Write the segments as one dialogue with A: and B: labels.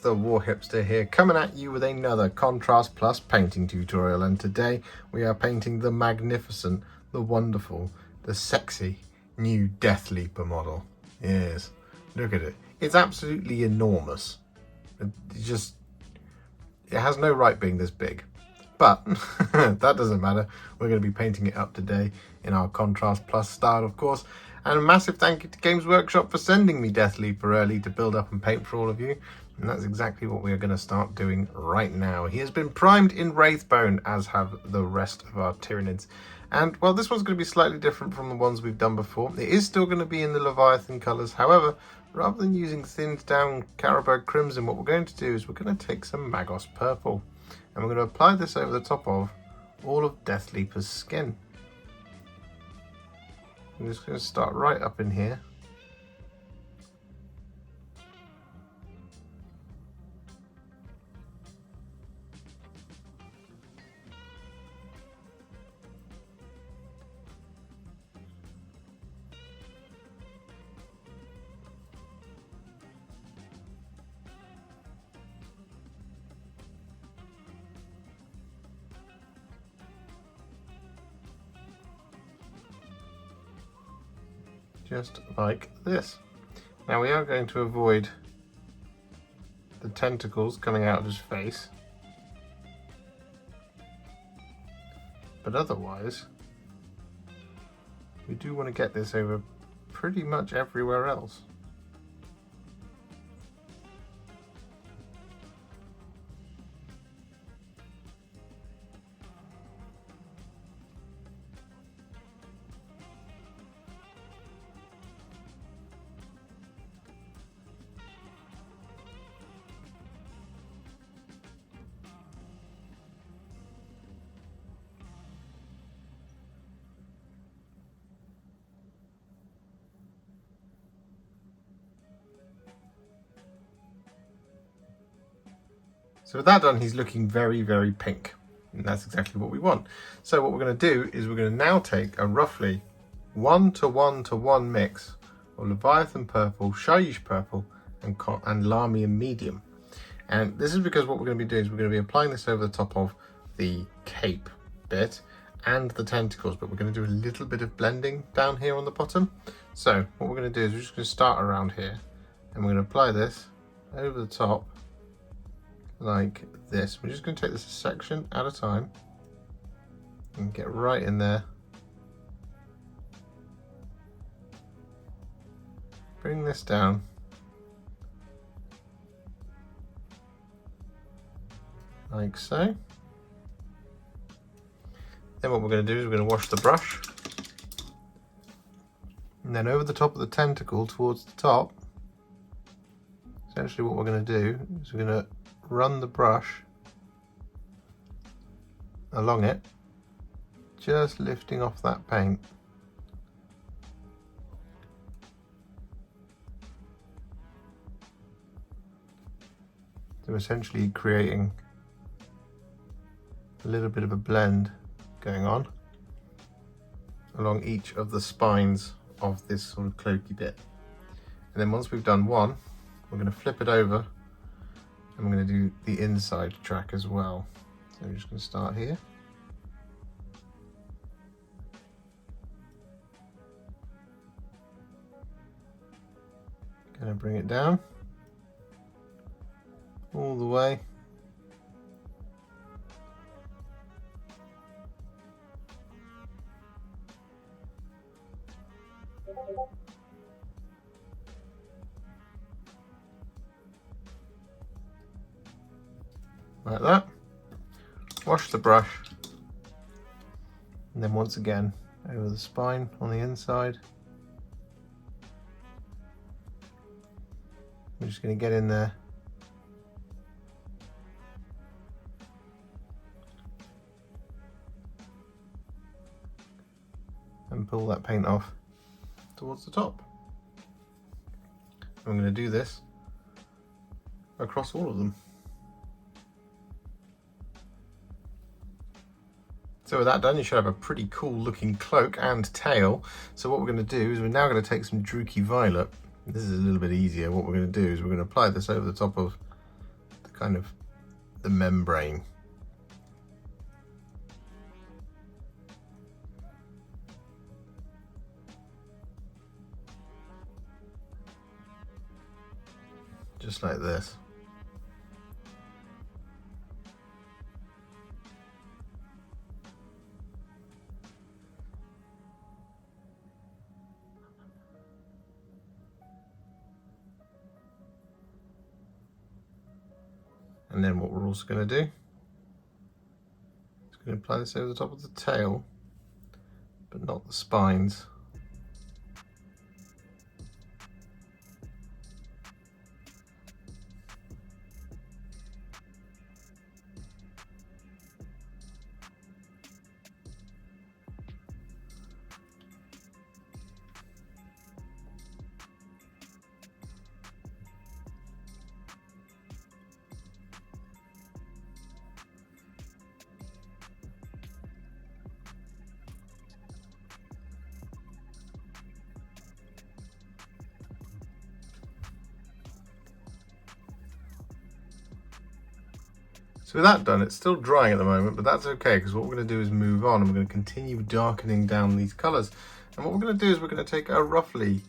A: the Warhipster here, coming at you with another Contrast Plus painting tutorial, and today we are painting the magnificent, the wonderful, the sexy new Deathleaper model. Yes, look at it. It's absolutely enormous. It has no right being this big. But that doesn't matter. We're going to be painting it up today in our Contrast Plus style, of course. And a massive thank you to Games Workshop for sending me Deathleaper early to build up and paint for all of you. And that's exactly what we are going to start doing right now. He has been primed in Wraithbone, as have the rest of our Tyranids. And, well, this one's going to be slightly different from the ones we've done before. It is still going to be in the Leviathan colours. However, rather than using thinned down Carroburg Crimson, what we're going to do is we're going to take some Magos Purple. And we're going to apply this over the top of all of Deathleaper's skin. I'm just going to start right up in here. Just like this. Now we are going to avoid the tentacles coming out of his face, but otherwise we do want to get this over pretty much everywhere else. So with that done, he's looking very, very pink. And that's exactly what we want. So what we're going to do is we're going to now take a roughly 1:1:1 mix of Leviathan Purple, Shyish Purple, and Lahmian Medium. And this is because what we're going to be doing is we're going to be applying this over the top of the cape bit and the tentacles, but we're going to do a little bit of blending down here on the bottom. So what we're going to do is we're just going to start around here, and we're going to apply this over the top like this. We're just going to take this a section at a time and get right in there. Bring this down. Like so. Then what we're going to do is we're going to wash the brush. And then over the top of the tentacle towards the top, essentially what we're going to do is we're going to run the brush along it, just lifting off that paint. So essentially creating a little bit of a blend going on along each of the spines of this sort of cloaky bit. And then once we've done one, we're going to flip it over and we're going to do the inside track as well. So we're just going to start here. Going to bring it down all the way. Like that. Wash the brush, and then once again over the spine on the inside. We're just going to get in there and pull that paint off towards the top. I'm going to do this across all of them. So with that done, you should have a pretty cool looking cloak and tail. So what we're going to do is we're now going to take some Druchii Violet. This is a little bit easier. What we're going to do is we're going to apply this over the top of kind of the membrane. Just like this. And then what we're also going to do is going to apply this over the top of the tail, but not the spines. So with that done, it's still drying at the moment, but that's okay, because what we're going to do is move on and we're going to continue darkening down these colours. And what we're going to do is we're going to take a roughly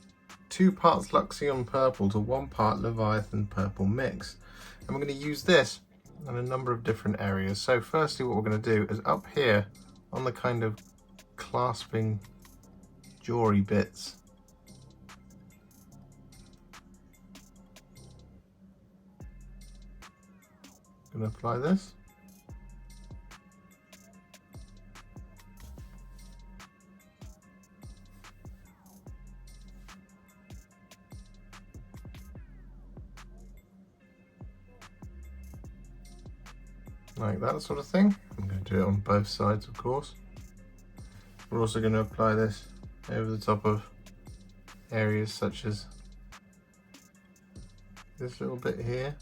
A: 2 parts Luxion Purple to 1 part Leviathan Purple mix. And we're going to use this in a number of different areas. So firstly, what we're going to do is up here on the kind of clasping jawry bits, going to apply this. Like that sort of thing. I'm going to do it on both sides, of course. We're also going to apply this over the top of areas such as this little bit here.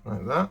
A: Like that.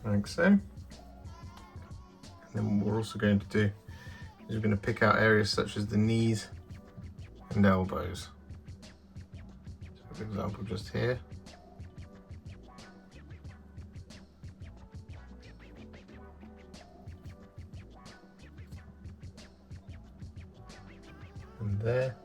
A: Like so. And then what we're also going to do is we're going to pick out areas such as the knees and elbows. So for example, just here. And there.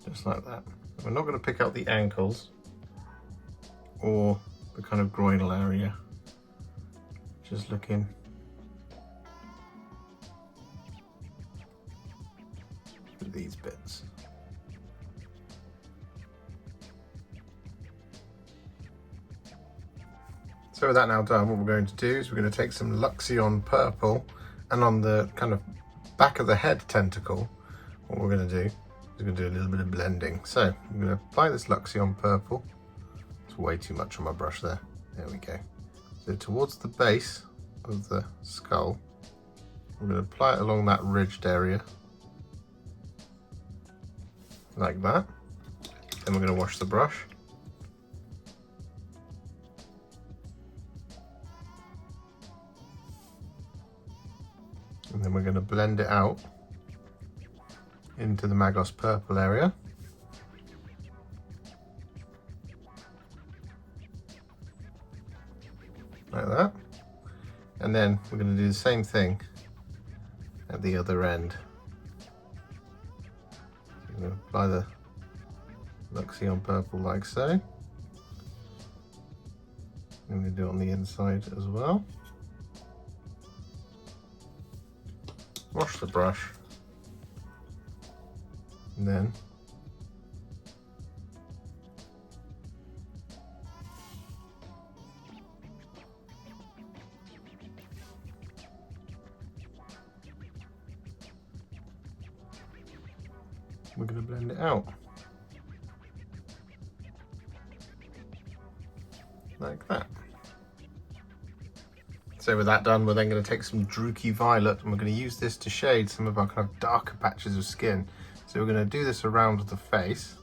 A: Just like that. We're not going to pick out the ankles or the kind of groinal area. Just looking at these bits. So with that now done, what we're going to do is we're going to take some Luxion Purple, and on the kind of back of the head tentacle, what we're going to do is going to do a little bit of blending. So I'm going to apply this Luxion Purple. It's way too much on my brush there. There we go. So towards the base of the skull, we're going to apply it along that ridged area, like that. Then we're going to wash the brush. And then we're going to blend it out into the Magos Purple area. Like that. And then we're going to do the same thing at the other end. So I'm going to apply the Luxion Purple like so. I'm going to do it on the inside as well. Wash the brush. And then we're going to blend it out like that. So with that done, we're then going to take some Druchii Violet and we're going to use this to shade some of our kind of darker patches of skin. So we're going to do this around the face.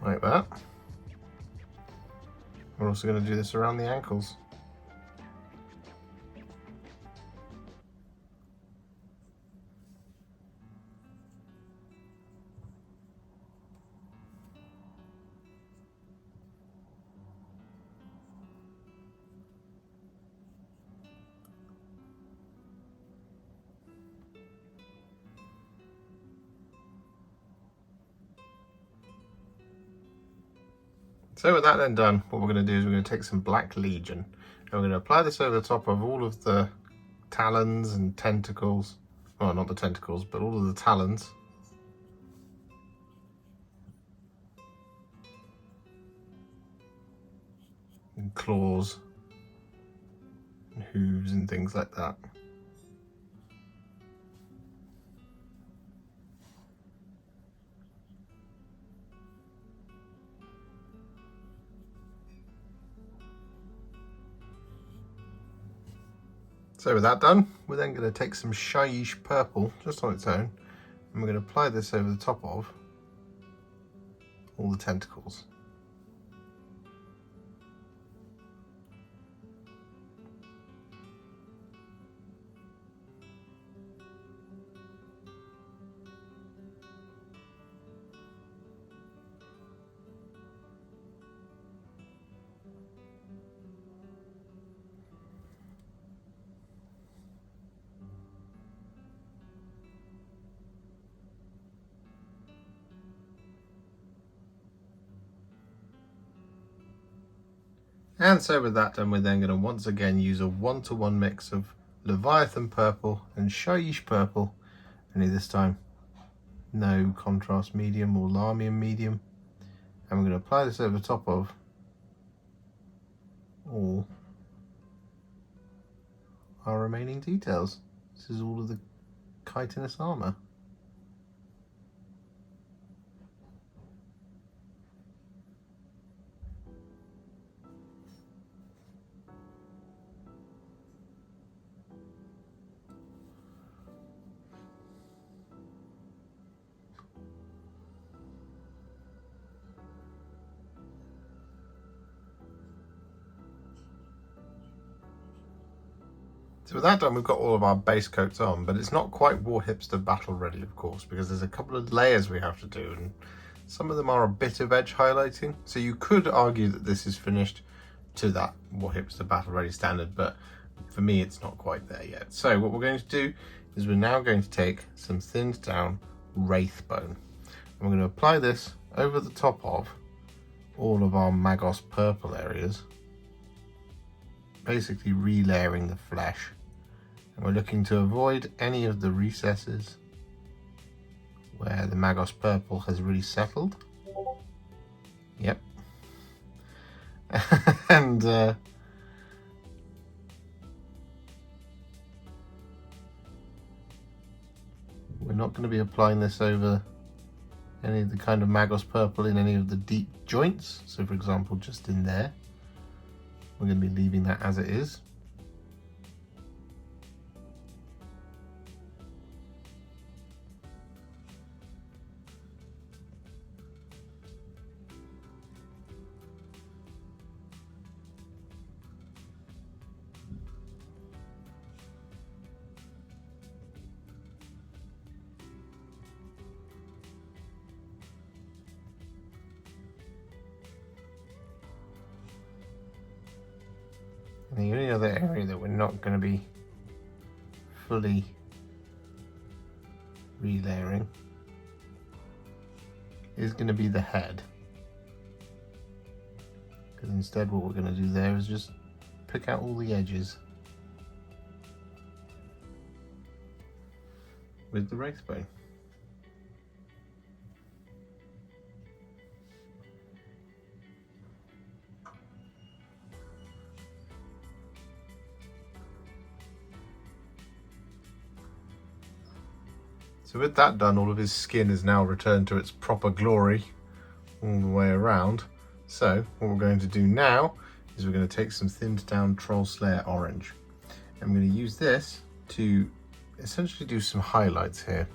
A: Like that. We're also going to do this around the ankles. So with that then done, what we're going to do is we're going to take some Black Legion and we're going to apply this over the top of all of the talons and tentacles. Well, not the tentacles, but all of the talons. And claws and hooves and things like that. So with that done, we're then going to take some Shyish Purple, just on its own, and we're going to apply this over the top of all the tentacles. And so with that done, we're then going to once again use a 1-to-1 mix of Leviathan Purple and Shyish Purple, only this time no contrast medium or Lahmian medium. And we're going to apply this over the top of all our remaining details. This is all of the chitinous armour. So with that done, we've got all of our base coats on, but it's not quite Warhipster battle ready, of course, because there's a couple of layers we have to do, and some of them are a bit of edge highlighting. So you could argue that this is finished to that Warhipster battle ready standard, but for me, it's not quite there yet. So what we're going to do is we're now going to take some thinned down Wraithbone, and we're going to apply this over the top of all of our Magos Purple areas, basically relayering the flesh. And we're looking to avoid any of the recesses where the Magos Purple has really settled. Yep. And We're not going to be applying this over any of the kind of Magos Purple in any of the deep joints. So for example, just in there, we're going to be leaving that as it is. And the only other area that we're not going to be fully relayering is going to be the head. Because instead what we're going to do there is just pick out all the edges with the Wraithbone. So with that done, all of his skin is now returned to its proper glory all the way around. So what we're going to do now is we're going to take some thinned down Troll Slayer Orange. And we're going to use this to essentially do some highlights here.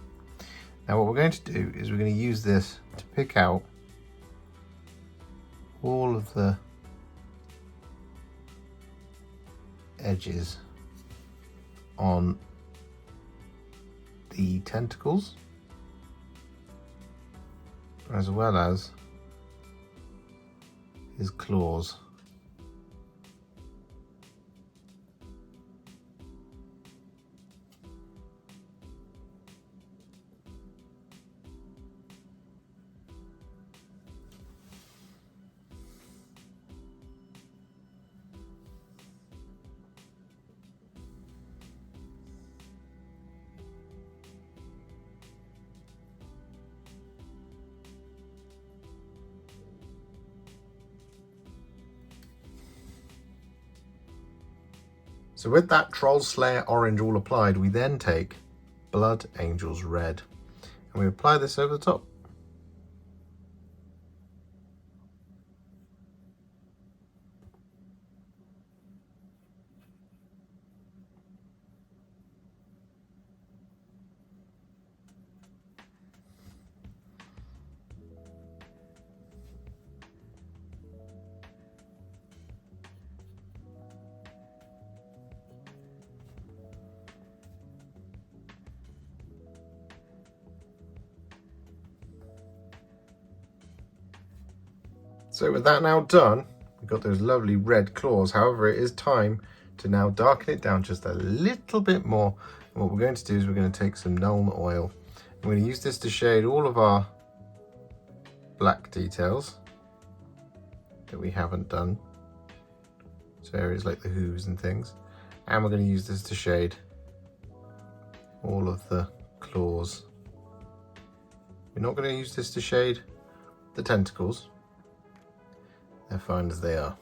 A: Now what we're going to do is we're going to use this to pick out all of the edges on the tentacles, as well as his claws. So with that Troll Slayer Orange all applied, we then take Blood Angels Red and we apply this over the top. So with that now done, we've got those lovely red claws. However, it is time to now darken it down just a little bit more. And what we're going to do is we're going to take some Nuln Oil. We're going to use this to shade all of our black details that we haven't done. So areas like the hooves and things. And we're going to use this to shade all of the claws. We're not going to use this to shade the tentacles. They're fine as they are.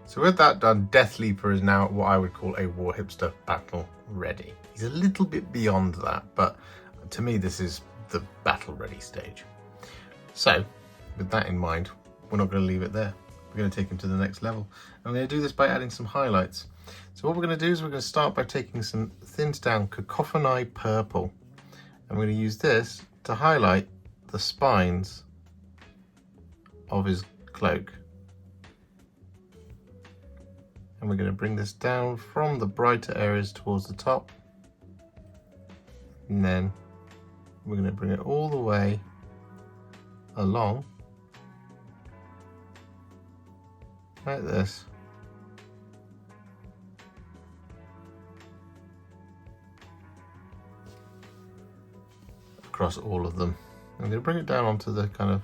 A: So with that done, Deathleaper is now what I would call a Warhipster battle ready. He's a little bit beyond that, but to me this is the battle ready stage. So with that in mind, we're not going to leave it there. We're going to take him to the next level. And we're going to do this by adding some highlights. So what we're going to do is we're going to start by taking some thinned down Kakophoni Purple. And we're going to use this to highlight the spines of his cloak. And we're going to bring this down from the brighter areas towards the top. And then we're going to bring it all the way along like this. Across all of them. I'm going to bring it down onto the kind of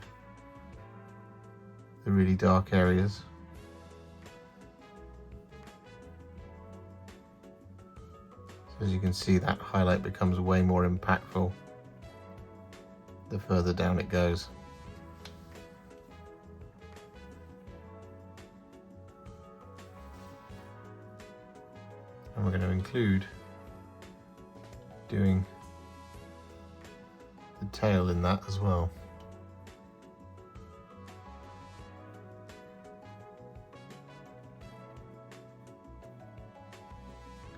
A: the really dark areas. So as you can see, that highlight becomes way more impactful the further down it goes. And we're going to include doing the tail in that as well.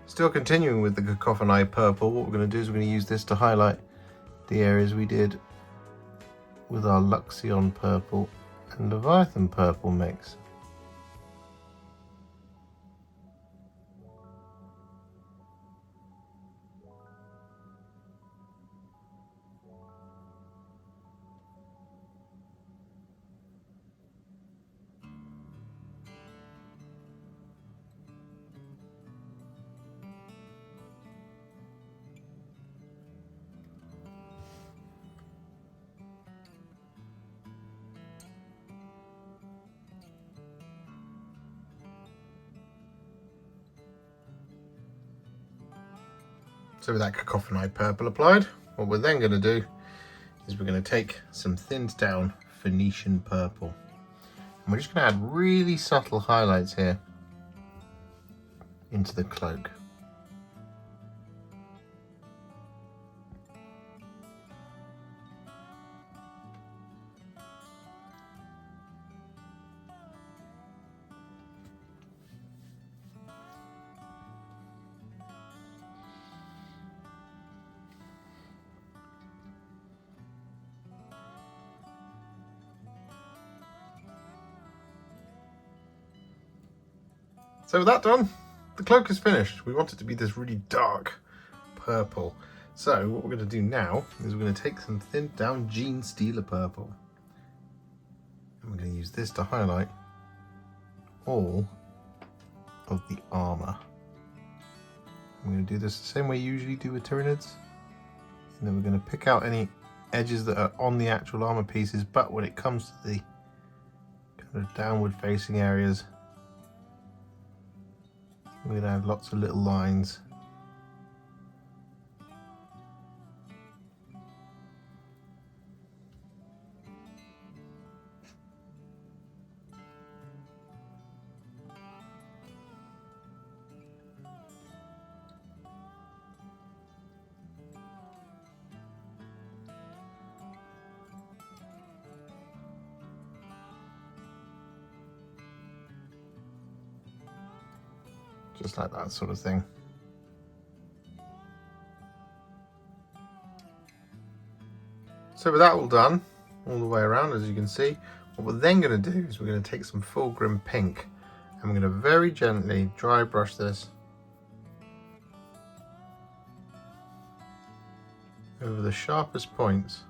A: Still continuing with the Kakophoni Purple, what we're going to do is we're going to use this to highlight the areas we did with our Luxion Purple and Leviathan Purple mix. So with that Kakophoni Purple applied, what we're then going to do is we're going to take some thinned down Phoenician Purple. And we're just going to add really subtle highlights here into the cloak. So with that done, the cloak is finished. We want it to be this really dark purple. So what we're going to do now is we're going to take some thinned down Genestealer Purple. And we're going to use this to highlight all of the armour. I'm going to do this the same way you usually do with Tyranids. And then we're going to pick out any edges that are on the actual armour pieces, but when it comes to the kind of downward facing areas, we're going to add lots of little lines. Just like that sort of thing. So with that all done, all the way around, as you can see, what we're then going to do is we're going to take some Fulgrim Pink and we're going to very gently dry brush this over the sharpest points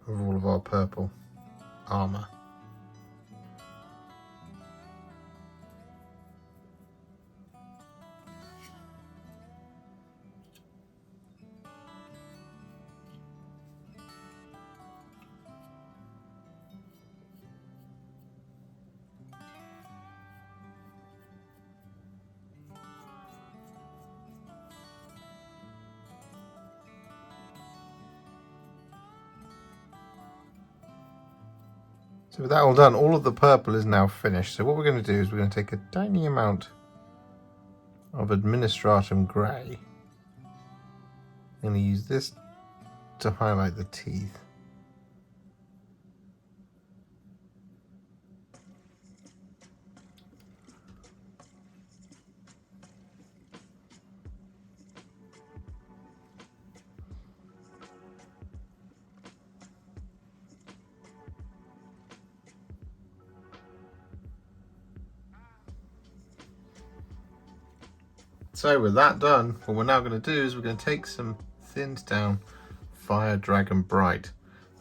A: of all of our purple armour. So with that all done, all of the purple is now finished. So what we're going to do is we're going to take a tiny amount of Administratum Grey. I'm going to use this to highlight the teeth. So with that done, what we're now going to do is we're going to take some thinned down Fire Dragon Bright.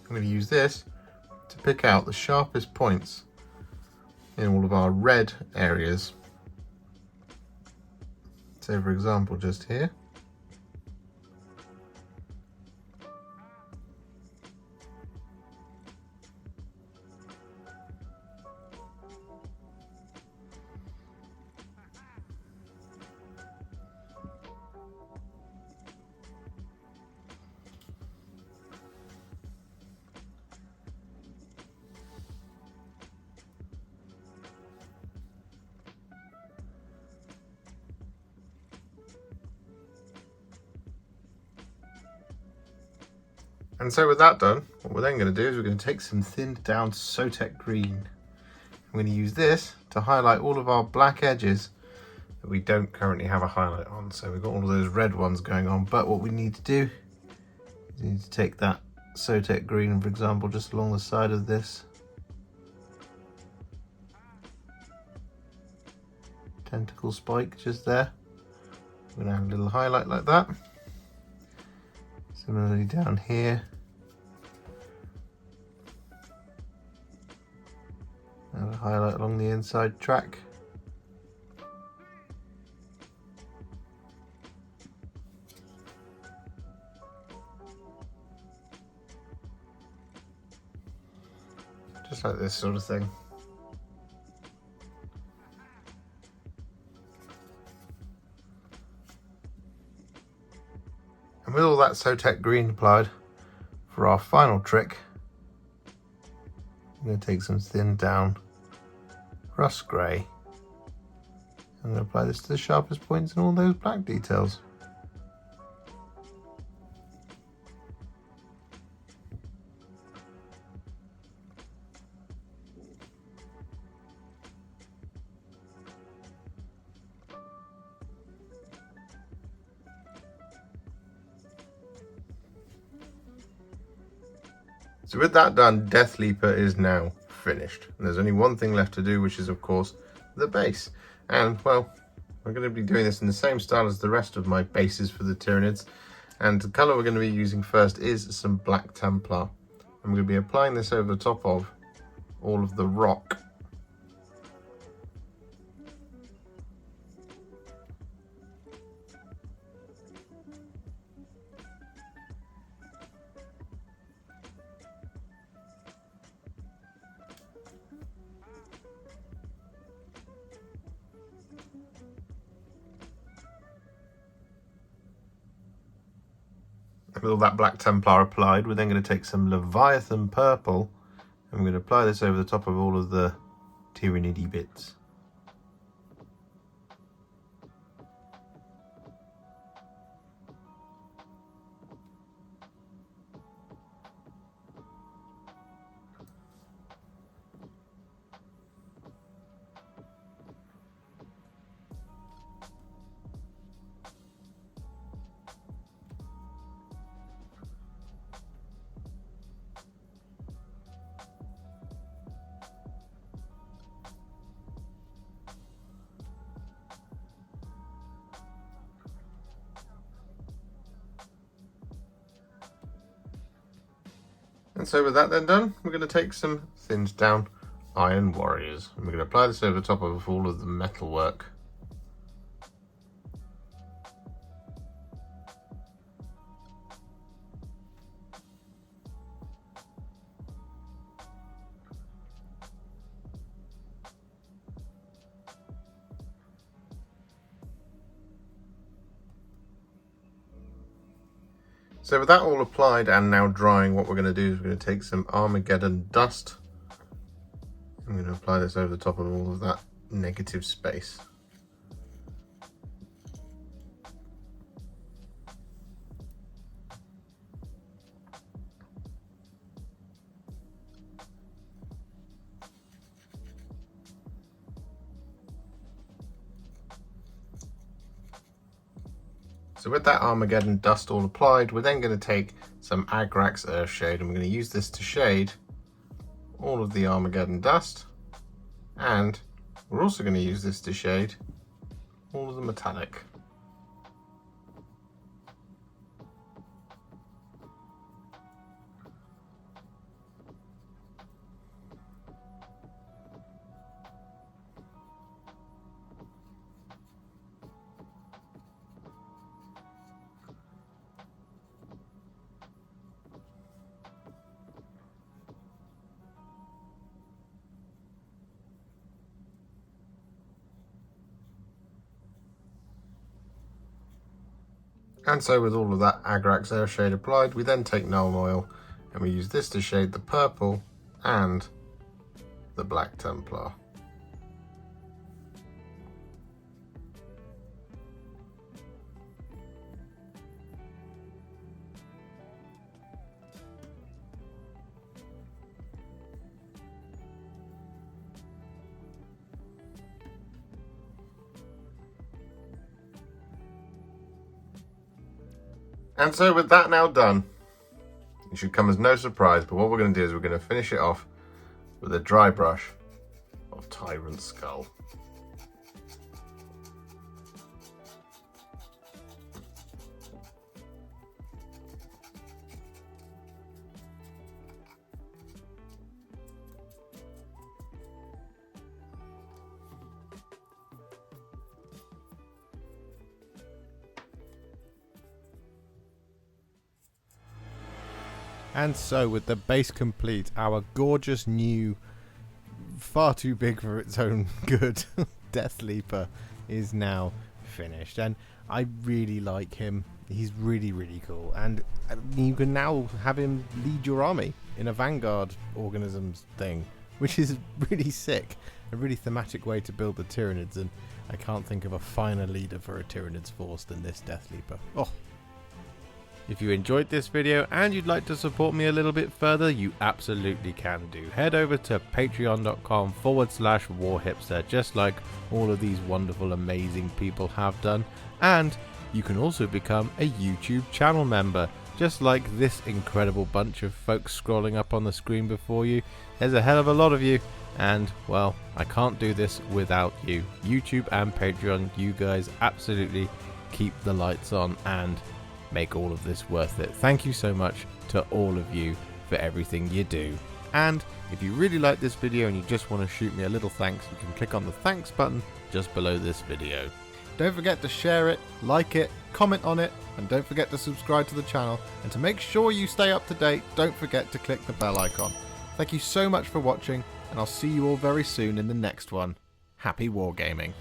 A: I'm going to use this to pick out the sharpest points in all of our red areas say for example just here. And so with that done, what we're then going to do is we're going to take some thinned down Sotek Green. I'm going to use this to highlight all of our black edges that we don't currently have a highlight on. So we've got all of those red ones going on, but what we need to do is we need to take that Sotek Green, for example, just along the side of this tentacle spike just there. We're going to have a little highlight like that. Similarly down here. And a highlight along the inside track. Just like this sort of thing. And with all that Sotek Green applied, for our final trick, I'm going to take some thinned down Russ Grey. I'm going to apply this to the sharpest points in all those black details. So with that done, Deathleaper is now finished. And there's only one thing left to do, which is of course the base. And well, we're going to be doing this in the same style as the rest of my bases for the Tyranids. And the colour we're going to be using first is some Black Templar. I'm going to be applying this over the top of all of the rock. With all that Black Templar applied, we're then going to take some Leviathan Purple and we're going to apply this over the top of all of the Tyranidy bits. And so with that then done, we're going to take some thinned down Iron Warriors and we're going to apply this over the top of all of the metalwork. So with that all applied and now drying, what we're going to do is we're going to take some Armageddon Dust. I'm going to apply this over the top of all of that negative space. So with that Armageddon Dust all applied, we're then going to take some Agrax Earthshade and we're going to use this to shade all of the Armageddon Dust, and we're also going to use this to shade all of the metallic. And so with all of that Agrax Earthshade applied, we then take Nuln Oil and we use this to shade the purple and the black Templar. And so with that now done, it should come as no surprise, but what we're going to do is we're going to finish it off with a dry brush of Tyrant Skull.
B: And so, with the base complete, our gorgeous new, far too big for its own good, Deathleaper is now finished. And I really like him. He's really, really cool. And you can now have him lead your army in a Vanguard organisms thing, which is really sick. A really thematic way to build the Tyranids. And I can't think of a finer leader for a Tyranids force than this Deathleaper. Oh. If you enjoyed this video and you'd like to support me a little bit further, you absolutely can do. Head over to patreon.com/warhipster, just like all of these wonderful, amazing people have done. And you can also become a YouTube channel member, just like this incredible bunch of folks scrolling up on the screen before you. There's a hell of a lot of you. And, well, I can't do this without you. YouTube and Patreon, you guys absolutely keep the lights on and make all of this worth it. Thank you so much to all of you for everything you do. And if you really like this video and you just want to shoot me a little thanks, you can click on the thanks button just below this video. Don't forget to share it, like it, comment on it, and don't forget to subscribe to the channel. And to make sure you stay up to date, don't forget to click the bell icon. Thank you so much for watching, and I'll see you all very soon in the next one. Happy wargaming.